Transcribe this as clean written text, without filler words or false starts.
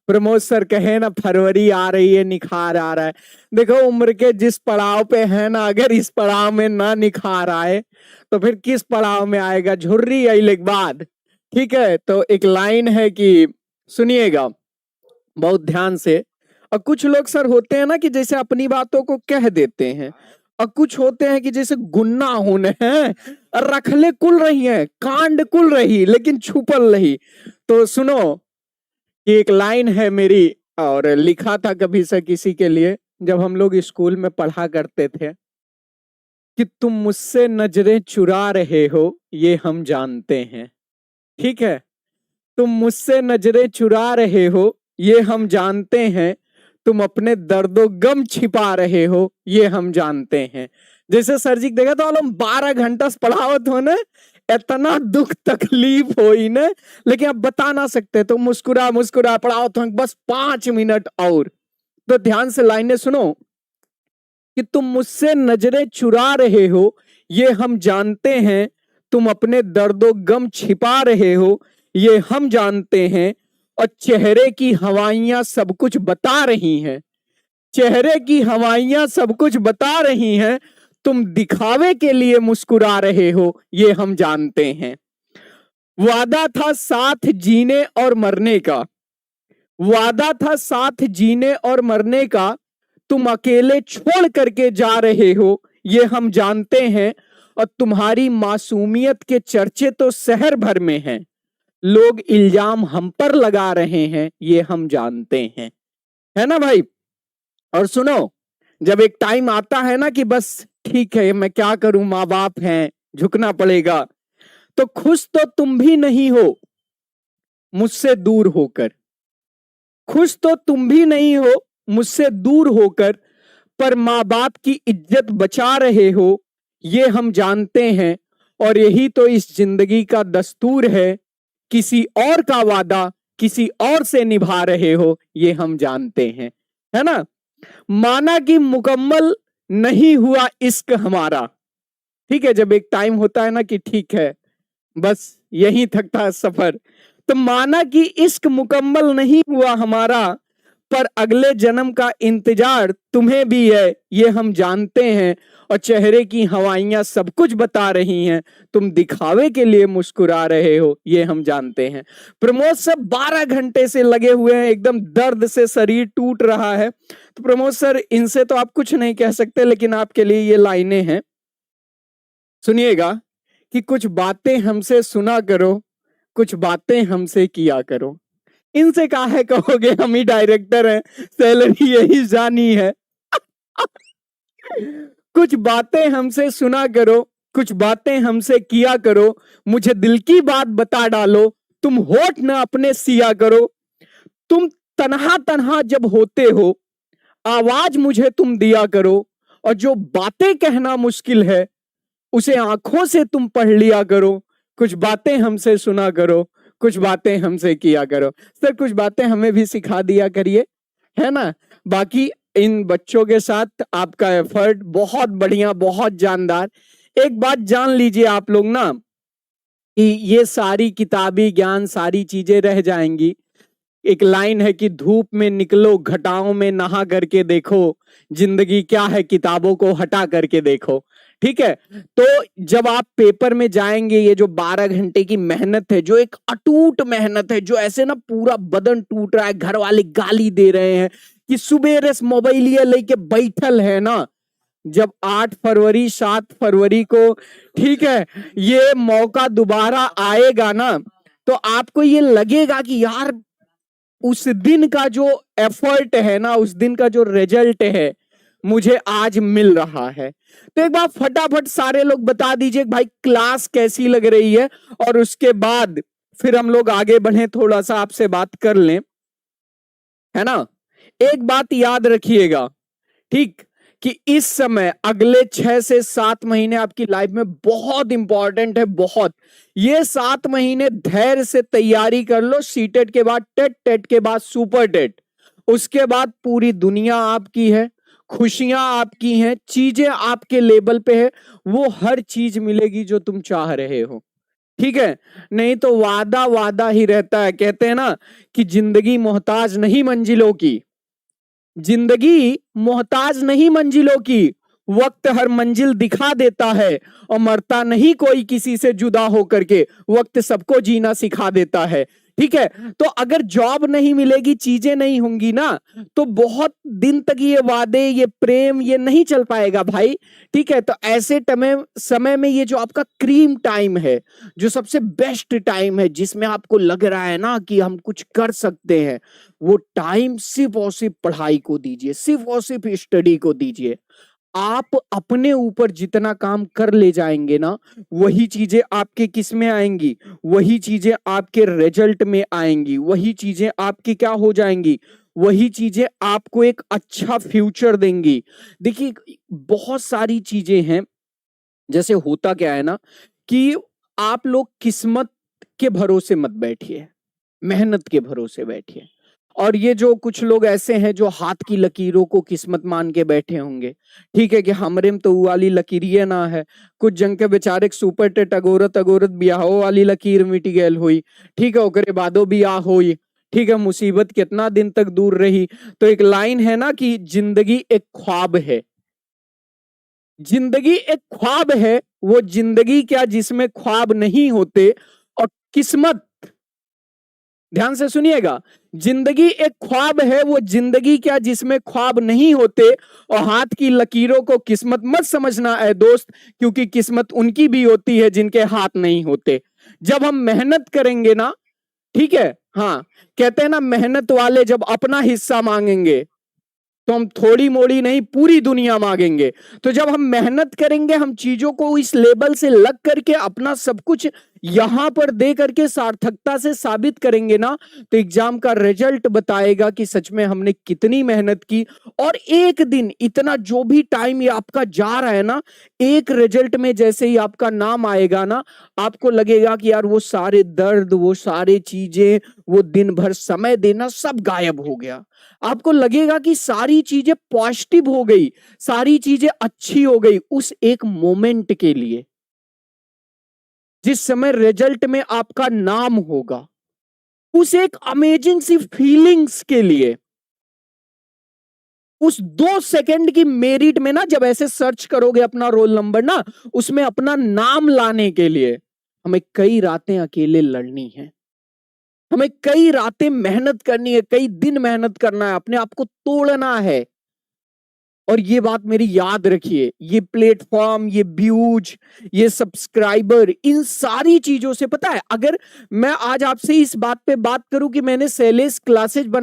Pramod sir कहे ना फरवरी आ रही है, निखार आ रहा है। देखो उम्र के जिस पड़ाव पे है ना, अगर इस पड़ाव में ना निखार आए तो फिर किस पड़ाव में आएगा, झुर्री अइले के बाद। ठीक है, तो एक लाइन है कि सुनिएगा बहुत ध्यान से। और कुछ लोग सर होते हैं ना कि जैसे अपनी बातों को कह देते हैं, और कुछ होते हैं कि जैसे गुन्ना होने हैं, रखले कुल रही है, कांड कुल रही लेकिन छुपल रही। तो सुनो कि एक लाइन है मेरी, और लिखा था कभी से किसी के लिए, जब हम लोग स्कूल में पढ़ा करते थे कि तुम मुझसे नजरें चुरा रहे हो ये हम जानते हैं। ठीक है, तुम मुझसे नजरें चुरा रहे हो ये हम जानते हैं, तुम अपने दर्दो गम छिपा रहे हो ये हम जानते हैं। जैसे सर जी देखा तो 12 घंटा पढ़ावत हो ना, इतना दुख तकलीफ हो ना, लेकिन अब बता ना सकते, तो मुस्कुरा मुस्कुरा पढ़ावत हो बस 5 मिनट और। तो ध्यान से लाइनें सुनो कि तुम मुझसे नजरें चुरा रहे हो ये हम जानते हैं, तुम अपने दर्दो गम छिपा रहे हो ये हम जानते हैं, और चेहरे की हवाइयां सब कुछ बता रही हैं, चेहरे की हवाइयां सब कुछ बता रही हैं, तुम दिखावे के लिए मुस्कुरा रहे हो ये हम जानते हैं। वादा था साथ जीने और मरने का, वादा था साथ जीने और मरने का, तुम अकेले छोड़ करके जा रहे हो ये हम जानते हैं, और तुम्हारी मासूमियत के चर्चे तो शहर भर में हैं, लोग इल्जाम हम पर लगा रहे हैं ये हम जानते हैं। है ना भाई। और सुनो, जब एक टाइम आता है ना कि बस ठीक है मैं क्या करूं, माँ बाप हैं, झुकना पड़ेगा, तो खुश तो तुम भी नहीं हो मुझसे दूर होकर, खुश तो तुम भी नहीं हो मुझसे दूर होकर, पर माँ बाप की इज्जत बचा रहे हो ये हम जानते हैं, और यही तो इस जिंदगी का दस्तूर है, किसी और का वादा किसी और से निभा रहे हो ये हम जानते हैं। है ना। माना कि मुकम्मल नहीं हुआ इश्क हमारा। ठीक है, जब एक टाइम होता है ना कि ठीक है बस यहीं तक था सफर, तो माना कि इश्क मुकम्मल नहीं हुआ हमारा, पर अगले जन्म का इंतजार तुम्हें भी है ये हम जानते हैं, और चेहरे की हवाइयां सब कुछ बता रही हैं, तुम दिखावे के लिए मुस्कुरा रहे हो ये हम जानते हैं। प्रमोद सर 12 घंटे से लगे हुए हैं, एकदम दर्द से शरीर टूट रहा है। तो प्रमोद सर इनसे तो आप कुछ नहीं कह सकते, लेकिन आपके लिए ये लाइनें हैं, सुनिएगा कि कुछ बातें हमसे सुना करो, कुछ बातें हमसे किया करो। इनसे काहे कहोगे, हम ही डायरेक्टर हैं, सैलरी यही जानी है। कुछ बातें हमसे सुना करो, कुछ बातें हमसे किया करो, मुझे दिल की बात बता डालो, तुम होठ न अपने सिया करो, तुम तन्हा तन्हा जब होते हो आवाज मुझे तुम दिया करो, और जो बातें कहना मुश्किल है उसे आंखों से तुम पढ़ लिया करो, कुछ बातें हमसे सुना करो, कुछ बातें हमसे किया करो। सर कुछ बातें हमें भी सिखा दिया करिए, है ना। बाकी इन बच्चों के साथ आपका एफर्ट बहुत बढ़िया, बहुत जानदार। एक बात जान लीजिए आप लोग ना कि ये सारी किताबी ज्ञान सारी चीजें रह जाएंगी। एक लाइन है कि धूप में निकलो घटाओं में नहा करके देखो, जिंदगी क्या है किताबों को हटा करके देखो। ठीक है, तो जब आप पेपर में जाएंगे, ये जो 12 घंटे की मेहनत है, जो एक अटूट मेहनत है, जो ऐसे ना पूरा बदन टूट रहा है, घर वाले गाली दे रहे हैं कि सुबेरे मोबाइलिया लेके बैठल है ना, जब 8 फरवरी 7 फरवरी को ठीक है ये मौका दोबारा आएगा ना, तो आपको ये लगेगा कि यार उस दिन का जो एफर्ट है ना, उस दिन का जो रिजल्ट है मुझे आज मिल रहा है। तो एक बार फटाफट सारे लोग बता दीजिए भाई क्लास कैसी लग रही है, और उसके बाद फिर हम लोग आगे बढ़े, थोड़ा सा आपसे बात कर लें, है ना। एक बात याद रखिएगा, ठीक, कि इस समय अगले 6 से 7 महीने आपकी लाइफ में बहुत इंपॉर्टेंट है, बहुत। ये 7 महीने धैर्य से तैयारी कर लो, सीटेट के बाद टेट, टेट के बाद सुपर टेट, उसके बाद पूरी दुनिया आपकी है, खुशियां आपकी हैं, चीजें आपके लेवल पे है, वो हर चीज मिलेगी जो तुम चाह रहे हो। ठीक है, नहीं तो वादा वादा ही रहता है। कहते हैं ना कि जिंदगी मोहताज नहीं मंजिलों की, जिंदगी मोहताज नहीं मंजिलों की, वक्त हर मंजिल दिखा देता है और मरता नहीं कोई किसी से जुदा होकर के, वक्त सबको जीना सिखा देता है। ठीक है, तो अगर जॉब नहीं मिलेगी, चीजें नहीं होंगी ना, तो बहुत दिन तक ये वादे, ये प्रेम, ये नहीं चल पाएगा भाई। ठीक है, तो ऐसे समय में ये जो आपका क्रीम टाइम है, जो सबसे बेस्ट टाइम है, जिसमें आपको लग रहा है ना कि हम कुछ कर सकते हैं, वो टाइम सिर्फ और सिर्फ पढ़ाई को दीजिए, सिर्फ और सिर्फ स्टडी को दीजिए। आप अपने ऊपर जितना काम कर ले जाएंगे ना, वही चीजें आपके किस में आएंगी, वही चीजें आपके रिजल्ट में आएंगी, वही चीजें आपकी क्या हो जाएंगी, वही चीजें आपको एक अच्छा फ्यूचर देंगी। देखिए, बहुत सारी चीजें हैं, जैसे होता क्या है ना कि आप लोग किस्मत के भरोसे मत बैठिए, मेहनत के भरोसे बैठिए। और ये जो कुछ लोग ऐसे हैं जो हाथ की लकीरों को किस्मत मान के बैठे होंगे, ठीक है, कि हमरे में तो वो वाली लकीरिए ना है, कुछ जंग के बेचारे सुपर टेट अगोरत अगोरत बियाहो वाली लकीर मिट गयल हुई। ठीक है, ओकरे बादो बियाह हुई। ठीक है, मुसीबत कितना दिन तक दूर रही। तो एक लाइन है ना कि जिंदगी एक ख्वाब है, जिंदगी एक ख्वाब है, वो जिंदगी क्या जिसमें ख्वाब नहीं होते। और किस्मत, ध्यान से सुनिएगा, जिंदगी एक ख्वाब है, वो जिंदगी क्या जिसमें ख्वाब नहीं होते। और हाथ की लकीरों को किस्मत मत समझना है दोस्त, क्योंकि किस्मत उनकी भी होती है जिनके हाथ नहीं होते। जब हम मेहनत करेंगे ना, ठीक है, हाँ, कहते हैं ना मेहनत वाले जब अपना हिस्सा मांगेंगे, तो हम थोड़ी मोड़ी नहीं पूरी दुनिया मांगेंगे। तो जब हम मेहनत करेंगे, हम चीजों को इस लेवल से लग करके अपना सब कुछ यहां पर दे करके सार्थकता से साबित करेंगे ना, तो एग्जाम का रिजल्ट बताएगा कि सच में हमने कितनी मेहनत की। और एक दिन इतना जो भी टाइम ये आपका जा रहा है ना, एक रिजल्ट में जैसे ही आपका नाम आएगा ना, आपको लगेगा कि यार वो सारे दर्द, वो सारी चीजें, वो दिन भर समय देना सब गायब हो गया। आपको लगेगा कि सारी चीजें पॉजिटिव हो गई, सारी चीजें अच्छी हो गई उस एक मोमेंट के लिए, जिस समय रिजल्ट में आपका नाम होगा, उस एक अमेजिंग सी फीलिंग्स के लिए, उस 2 सेकंड की मेरिट में ना, जब ऐसे सर्च करोगे अपना रोल नंबर ना, उसमें अपना नाम लाने के लिए हमें कई रातें अकेले लड़नी है, हमें कई रातें मेहनत करनी है, कई दिन मेहनत करना है, अपने आप को तोड़ना है। और ये बात मेरी याद रखिए, ये प्लेटफॉर्म, ये व्यूज, ये सब्सक्राइबर, इन सारी चीजों से, पता है, अगर मैं आज आपसे इस बात पे बात करूं कि मैंने सेलेस क्लासेज बना